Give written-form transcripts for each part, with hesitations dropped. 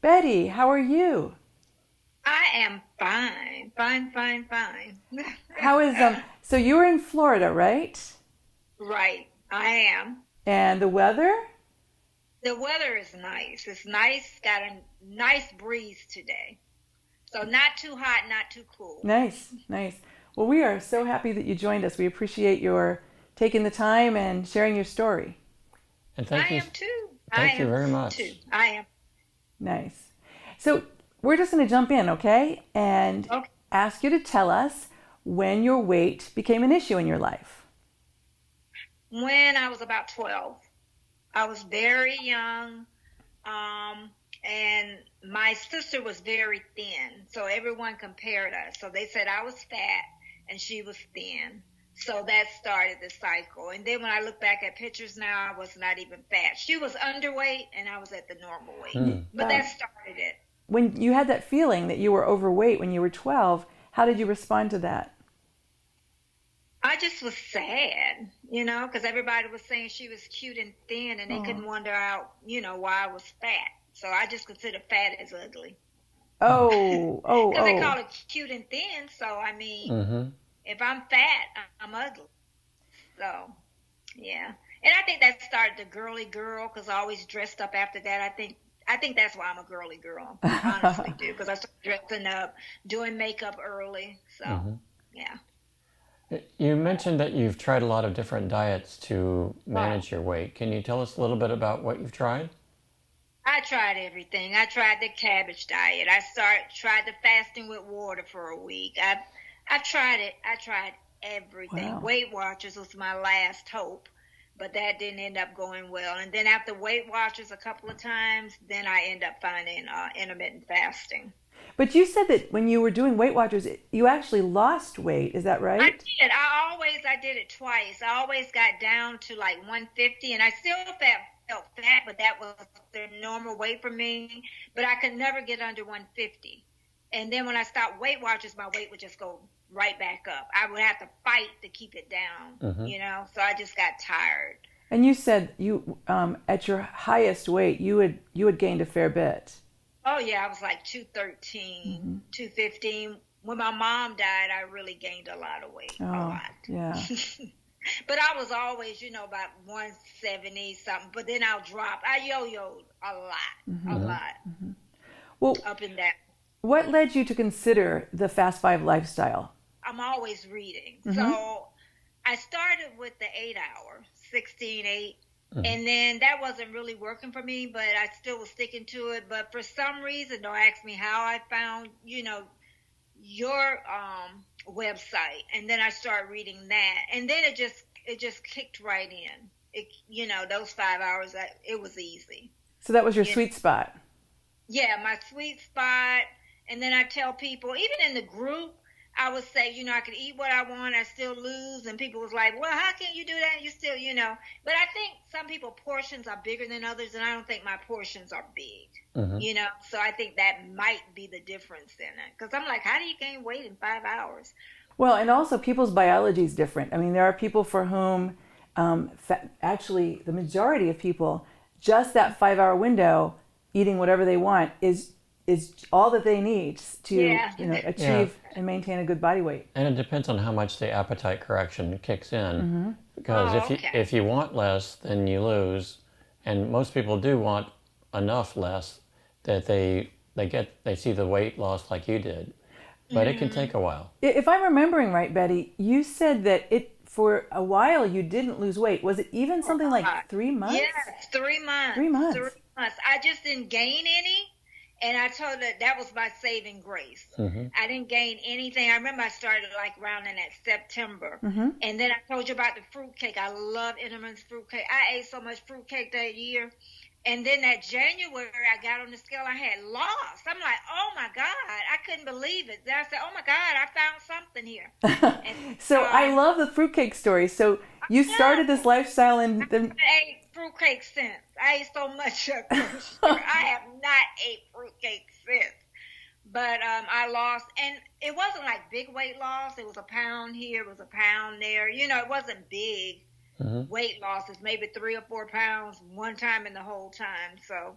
Betty, how are you? I am fine, fine, fine, fine. How is so you're in Florida, right? Right, I am. And the weather? The weather is nice. It's nice, got a nice breeze today. So not too hot, not too cool. Nice, nice. Well, we are so happy that you joined us. We appreciate your taking the time and sharing your story. And I am too. I thank you am very too. much. I am. Nice. So, we're just going to jump in, okay? And Okay. ask you to tell us when your weight became an issue in your life. When I was about 12, I was very young. Um, and my sister was very thin, so everyone compared us. So they said I was fat and she was thin. So that started the cycle. And then when I look back at pictures now, I was not even fat. She was underweight and I was at the normal weight. But that started it. When you had that feeling that you were overweight when you were 12, how did you respond to that? I just was sad, because everybody was saying she was cute and thin and they couldn't Oh, wonder out, why I was fat. So I just consider fat as ugly. oh, oh, Because they oh. call it cute and thin. So, I mean, Mm-hmm. if I'm fat, I'm ugly. So, yeah. And I think that started the girly girl because I always dressed up after that. I think that's why I'm a girly girl. Honestly, do because I started dressing up, doing makeup early. So, Mm-hmm. yeah. You mentioned that you've tried a lot of different diets to Right. manage your weight. Can you tell us a little bit about what you've tried? I tried everything. I tried the cabbage diet. Tried the fasting with water for a week. I tried it. I tried everything. Wow. Weight Watchers was my last hope, but that didn't end up going well. And then after Weight Watchers a couple of times, then I end up finding intermittent fasting. But you said that when you were doing Weight Watchers, you actually lost weight. Is that I right? did. I did it twice. I always got down to like 150, and I still felt fat, but that was the normal weight for me. But I could never get under 150. And then when I stopped Weight Watchers, my weight would just go right back up. I would have to fight to keep it down, Mm-hmm. So I just got tired. And you said you at your highest weight, you had gained a fair bit. Oh yeah, I was like 213, 215. When my mom died, I really gained a lot of weight, a Oh, yeah. lot. But I was always, about 170 something. But then I'll drop. I yo-yoed a Hmm. lot, Well, up and down. what led you to consider the Fast Five lifestyle? I'm always reading. Hmm. So I started with the 8 hour, 16:8. Mm-hmm. And then that wasn't really working for me, but I still was sticking to it. But for some reason, don't ask me how I found, your website. And then I started reading that. And then it just kicked right in. Those 5 hours, it was easy. So that was your You sweet spot. Yeah, my sweet spot. And then I tell people, even in the group, I would say, I could eat what I want, I still lose. And people was like, well, how can you do that? You still. But I think some people portions are bigger than others, and I don't think my portions are big. Mm-hmm. So I think that might be the difference in it. Because I'm like, how do you gain weight in 5 hours? Well, and also people's biology is different. I mean, there are people for whom, actually, the majority of people, just that 5 hour window, eating whatever they want, is all that they need to Yeah. Yeah, achieve and maintain a good body weight. and it depends on how much the appetite correction kicks in. Mm-hmm. Because Oh, if you okay. if you want less, then you lose, and most people do want enough less that they see the weight loss like you did, but it can take Hmm. a while. If I'm remembering right, Betty, you said that it for a while you didn't lose weight. Was it even something like three months? Yes, 3 months. 3 3 months. months. I just didn't gain any. And I told her that was my saving grace. Mm-hmm. I didn't gain anything. I remember I started like around in that September. Mm-hmm. And then I told you about the fruitcake. I love Entenmann's fruitcake. I ate so much fruitcake that year. And then that January, I got on the scale, I had lost. I'm like, oh my God, I couldn't believe it. Then I said, oh my God, I found something here. And So I love the fruitcake story. So you started this no, lifestyle and then I ate fruitcake since. I ate so much sugar. I have not ate fruitcake since. But I lost, and it wasn't like big weight loss. It was a pound here, it was a pound there. It wasn't big Mm-hmm. weight losses, maybe 3 or 4 pounds one time in the whole time. So,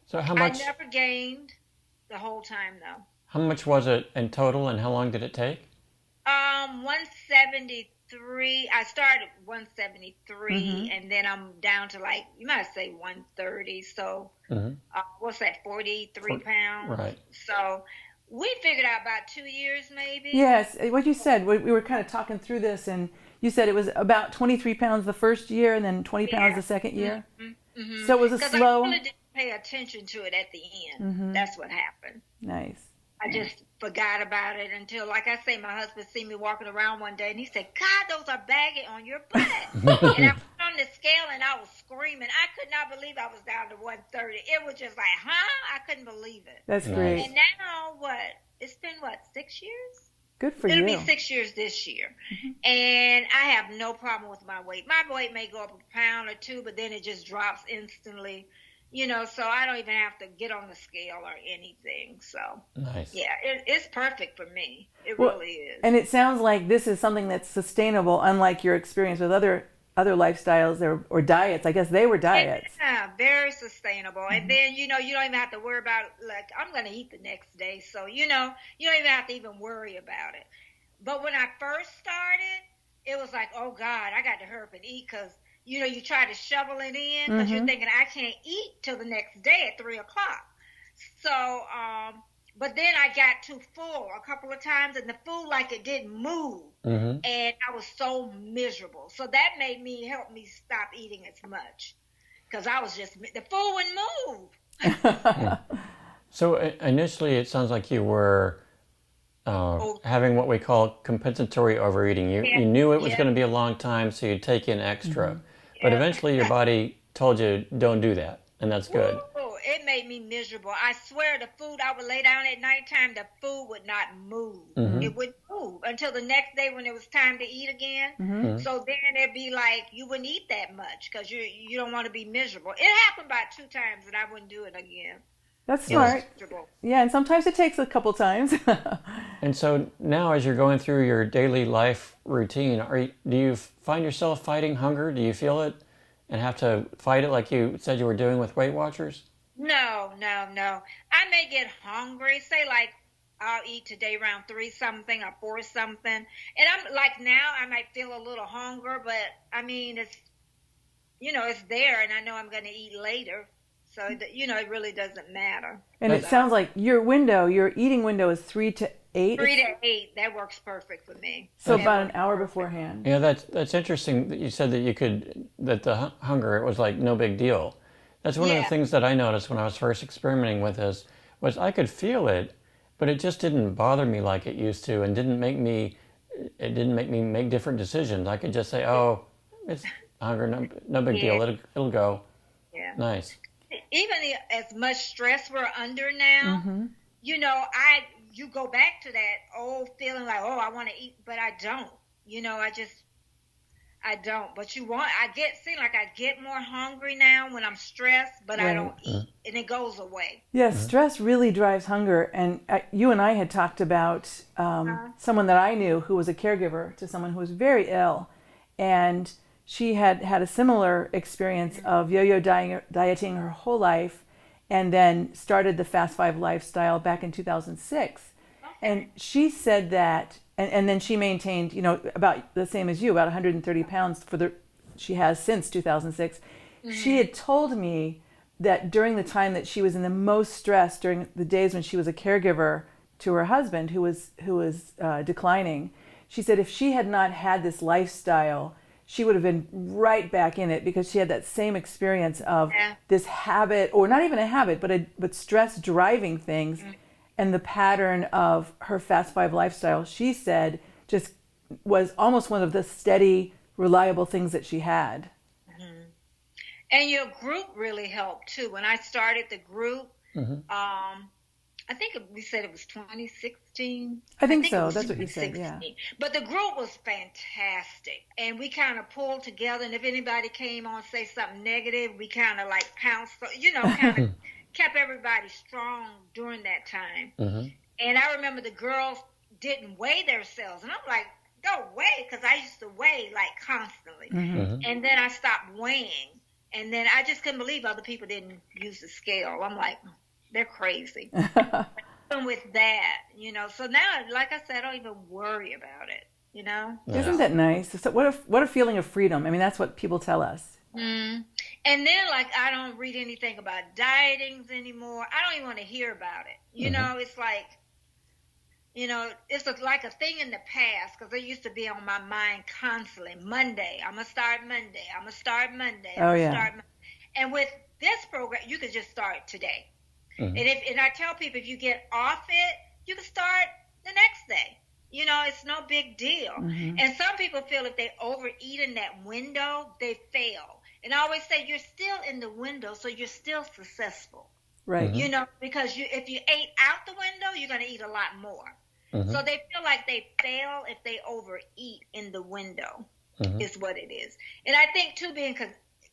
So how I much never gained the whole time though. how much was it in total, and how long did it take? 173. I started Mm-hmm. 173, and then I'm down to like you might say 130. So, Mm-hmm. what's that? 43 For, pounds. right. So, we figured out about 2 years maybe. Yes, what you said, we were kind of talking through this, and you said it was about 23 pounds the first year and then 20 pounds Yeah. the second year. Mm-hmm. So it was a Because I slow, really didn't pay attention to it at the end. mm-hmm, That's what happened. nice. I just forgot about it until, like I say, my husband see me walking around one day and he said, God, those are baggy on your butt. And I went on the scale and I was screaming. I could not believe I was down to 130. It was just like, huh? I couldn't believe it. That's Nice. great. And now what? It's been what, 6 years? Good for It'll be you. 6 years this year. And I have no problem with my weight. My weight may go up a pound or two, but then it just drops instantly. So I don't even have to get on the scale or anything. So, Nice. yeah, it's perfect for me. It Well, really is. and it sounds like this is something that's sustainable, unlike your experience with other lifestyles or diets. I guess they were diets. Yeah, very sustainable. And then, you don't even have to worry about, like, I'm going to eat the next day. So, you don't even have to even worry about it. But when I first started, it was like, oh, God, I got to hurry up and eat because, you try to shovel it in because you're thinking, I can't eat till the next day at 3 o'clock. So, but then I got too full a couple of times and the food, like, it didn't move. Mm-hmm. And I was so miserable. So that made help me stop eating as much because I was just, the food wouldn't move. So initially, it sounds like you were having what we call compensatory overeating. You knew it was Yeah. going to be a long time, so you'd take in extra. But Yeah. eventually, your body told you, don't do that, and that's good. Ooh, it made me miserable. I swear the food, I would lay down at nighttime, the food would not move. Mm-hmm. It would move until the next day when it was time to eat again. Mm-hmm. So then it'd be like you wouldn't eat that much because you don't want to be miserable. It happened about 2 times and I wouldn't do it again. That's It was smart. miserable. Yeah, and sometimes it takes a couple times. And so now, as you're going through your daily life routine, do you find yourself fighting hunger? Do you feel it and have to fight it like you said you were doing with Weight Watchers? No. I may get hungry. Say like I'll eat today around 3 something or 4 something. And I'm like now I might feel a little hunger, but I mean it's it's there and I know I'm going to eat later. So it really doesn't matter. And it sounds like your eating window is 3 to 8. 3 to 8, that works perfect for me. So That about an works hour perfect. beforehand. Yeah, that's interesting that you said that the hunger, it was like no big deal. That's one of the Yeah. things that I noticed when I was first experimenting with this, was I could feel it, but it just didn't bother me like it used to, and didn't make me make different decisions. I could just say, oh, it's hunger, no big deal, Yeah. it'll go. Yeah. Nice. Even as much stress we're under now, Mm-hmm. you go back to that old feeling like, oh, I want to eat, but I don't. I don't. But I get more hungry now when I'm stressed, but I don't eat, and it goes away. Yeah, stress really drives hunger. And you and I had talked about someone that I knew who was a caregiver to someone who was very ill. And she had had a similar experience of yo-yo dieting her whole life and then started the Fast Five lifestyle back in 2006. And she said that, and then she maintained, about the same as you, about 130 pounds she has since 2006. She had told me that during the time that she was in the most stress, during the days when she was a caregiver to her husband who was declining, she said if she had not had this lifestyle, she would have been right back in it because she had that same experience of this habit, or not even a habit, but stress driving things. And the pattern of her Fast Five lifestyle, she said, just was almost one of the steady, reliable things that she had. And your group really helped too. When I started the group, I think we said it was 2016. I think it so. was That's what you said, yeah. 2016. But the group was fantastic. And we kind of pulled together. And if anybody came on, say something negative, we kind of like pounced, kind of kept everybody strong during that time. And I remember the girls didn't weigh themselves. And I'm like, go weigh, because I used to weigh like constantly. And then I stopped weighing. And then I just couldn't believe other people didn't use the scale. I'm like, they're crazy. Even with that, so now, like I said, I don't even worry about it, Isn't that nice? So what a feeling of freedom. I mean, that's what people tell us. And then, like, I don't read anything about dietings anymore. I don't even want to hear about it. It's like, it's like a thing in the past, because it used to be on my mind constantly. Monday, I'm going to start Monday. I'm going to start Monday. And with this program, you could just start today. And I tell people, if you get off it, you can start the next day. It's no big deal. And some people feel if they overeat in that window, they fail. And I always say, you're still in the window, so you're still successful. Right. Because if you ate out the window, you're going to eat a lot more. So they feel like they fail if they overeat in the window, is what it is. And I think, too, being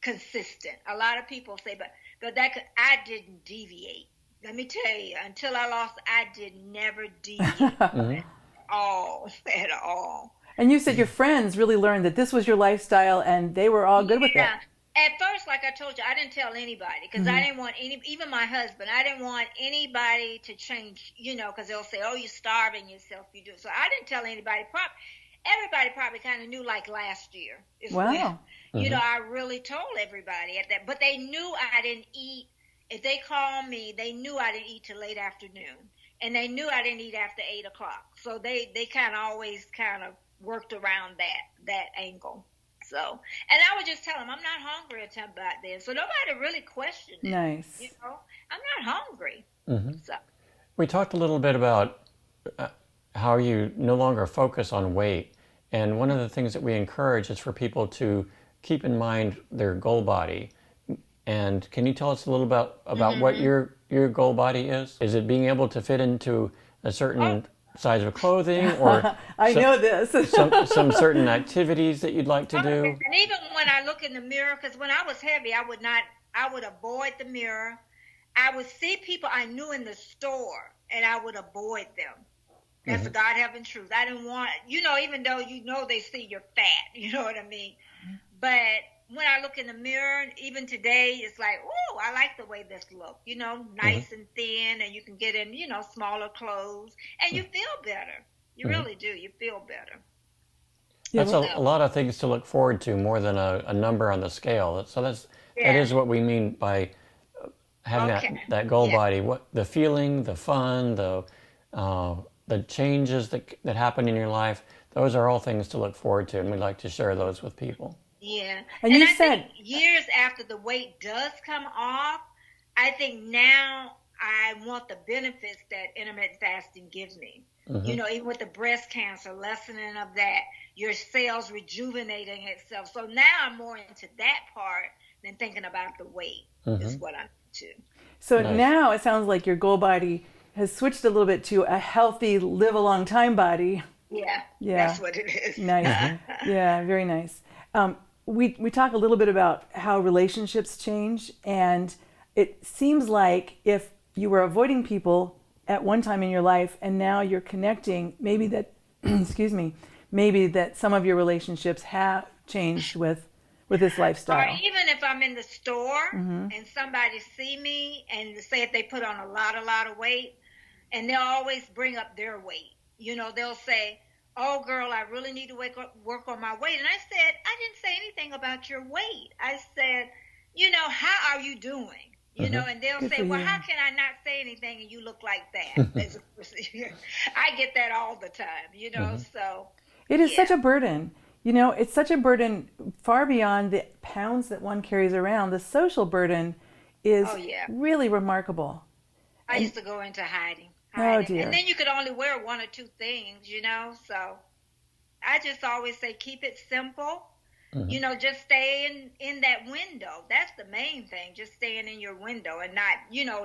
consistent. A lot of people say, but I didn't deviate. Let me tell you, until I lost, I did never deviate at all. And you said your friends really learned that this was your lifestyle, and they were all good with it. Yeah. At first, like I told you, I didn't tell anybody, because I didn't want even my husband, I didn't want anybody to change, because they'll say, oh, you're starving yourself, you do. So I didn't tell anybody. Everybody probably kind of knew, like last year. Wow. When, I really told everybody at that. But they knew I didn't eat. If they called me, they knew I didn't eat till late afternoon. And they knew I didn't eat after 8 o'clock. So they kind of always kind of worked around that angle. So, and I would just tell them, I'm not hungry until about then. So nobody really questioned it. Nice. I'm not hungry. So We talked a little bit about how you no longer focus on weight. And one of the things that we encourage is for people to keep in mind their goal body. And can you tell us a little about what your goal body is? Is it being able to fit into a certain size of clothing, or I know this. some certain activities that you'd like to do? And even when I look in the mirror, because when I was heavy, I would avoid the mirror. I would see people I knew in the store, and I would avoid them. That's the God-having truth. I didn't want, even though they see you're fat, you know what I mean? But when I look in the mirror, even today, it's like, oh, I like the way this looks, nice and thin, and you can get in, smaller clothes, and you feel better. You really do. You feel better. That's a lot of things to look forward to, more than a number on the scale. So that is what we mean by having that goal body. What the feeling, the fun, the changes that happen in your life. Those are all things to look forward to, and we'd like to share those with people. Yeah. And you said think years after the weight does come off, I think now I want the benefits that intermittent fasting gives me. Even with the breast cancer, lessening of that, your cells rejuvenating itself. So now I'm more into that part than thinking about the weight is what I'm into. So now it sounds like your goal body has switched a little bit to a healthy, live a long time body. Yeah. That's what it is. Nice. Yeah, very nice. We talk a little bit about how relationships change, and it seems like if you were avoiding people at one time in your life and now you're connecting, maybe that maybe that some of your relationships have changed with this lifestyle. Or even if I'm in the store and somebody see me and say if they put on a lot of weight, and they'll always bring up their weight. They'll say, oh, girl, I really need to work on my weight. And I said, I didn't say anything about your weight. I said, how are you doing? And they'll say, well, how can I not say anything and you look like that? I get that all the time, so. It is such a burden. It's such a burden far beyond the pounds that one carries around. The social burden is really remarkable. I used to go into hiding. Oh, dear. And then you could only wear one or two things, so I just always say keep it simple. Just stay in that window. That's the main thing, just staying in your window and not,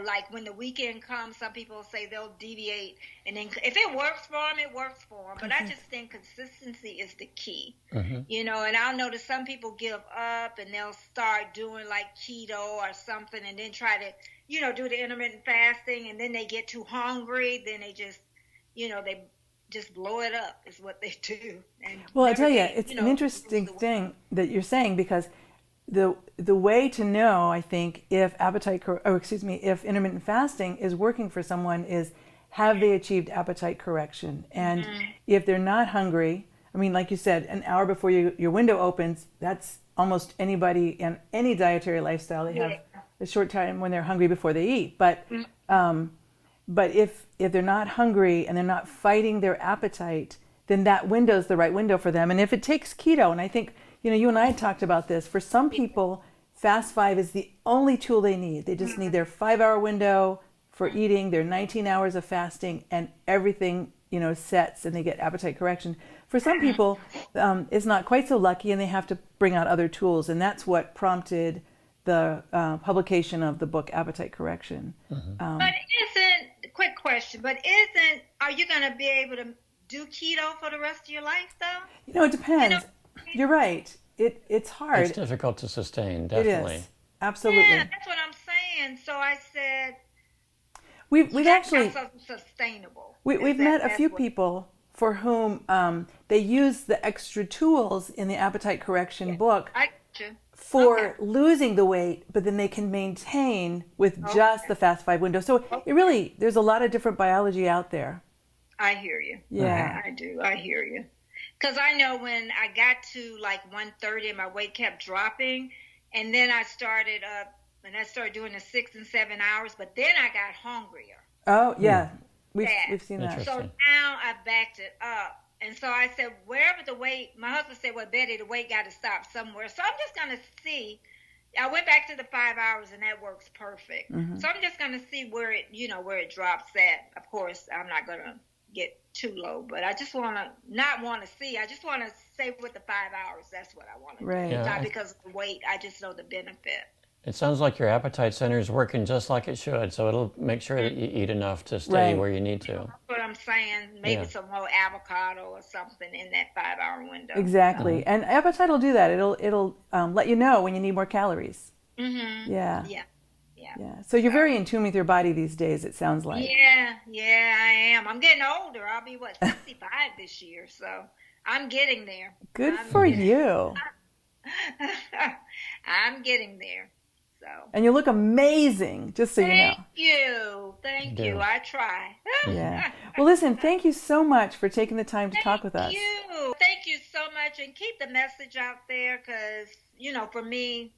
like when the weekend comes, some people say they'll deviate. And then if it works for them, it works for them. But I just think consistency is the key, and I'll notice some people give up and they'll start doing like keto or something and then try to, do the intermittent fasting, and then they get too hungry. Then they just, they just blow it up is what they do. And well, I tell you, it's an interesting thing that you're saying, because the way to know, I think, if if intermittent fasting is working for someone is, have they achieved appetite correction? And if they're not hungry, I mean, like you said, an hour before your window opens, that's almost anybody in any dietary lifestyle. They have a short time when they're hungry before they eat. But if they're not hungry and they're not fighting their appetite, then that window is the right window for them. And if it takes keto, and I think, you and I had talked about this, for some people, Fast 5 is the only tool they need. They just need their 5-hour window for eating, their 19 hours of fasting, and everything, sets and they get appetite correction. For some people, it's not quite so lucky and they have to bring out other tools. And that's what prompted the publication of the book, Appetite Correction. Quick question, are you going to be able to do keto for the rest of your life, though? It depends. You're right. It's hard. It's difficult to sustain, definitely. It is. Absolutely. Yeah, that's what I'm saying. So I said, we've actually sustainable. We've met a few people for whom they use the extra tools in the Appetite Correction book for losing the weight, but then they can maintain with just the Fast 5 window. So there's a lot of different biology out there. I hear you. Yeah. I do. I hear you. Because I know when I got to like 130 and my weight kept dropping, and then I started doing the 6 and 7 hours, but then I got hungrier. Oh, yeah. We've seen that. So now I backed it up. And so I said, wherever the weight, my husband said, well, Betty, the weight got to stop somewhere. So I'm just going to see. I went back to the 5 hours and that works perfect. So I'm just going to see where it drops at. Of course, I'm not going to get too low, but I just want to I just want to stay with the 5 hours. That's what I want to do. Yeah, not because of the weight. I just know the benefit. It sounds like your appetite center is working just like it should, so it'll make sure that you eat enough to stay where you need to. That's what I'm saying. Maybe some more avocado or something in that 5-hour window. Exactly. And appetite will do that. It'll let you know when you need more calories. Yeah. So you're very in tune with your body these days, it sounds like. Yeah, I am. I'm getting older. I'll be 65 this year, so I'm getting there. Good for you. I'm getting there. So. And you look amazing, just so you know. Thank you. I try. Yeah. Well, listen, thank you so much for taking the time to talk with us. Thank you so much. And keep the message out there because, for me,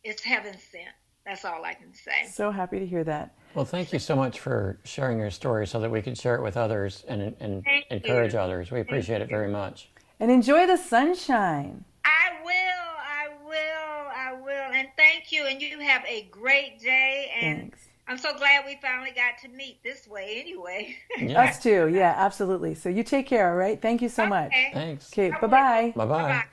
it's heaven sent. That's all I can say. So happy to hear that. Well, thank you so much for sharing your story so that we can share it with others and encourage others. We appreciate it very much. And enjoy the sunshine. I will. And thank you. And you have a great day. And thanks. I'm so glad we finally got to meet this way anyway. Yeah. Us too. Yeah, absolutely. So you take care, all right? Thank you so much. Thanks. Okay, bye-bye. Bye-bye.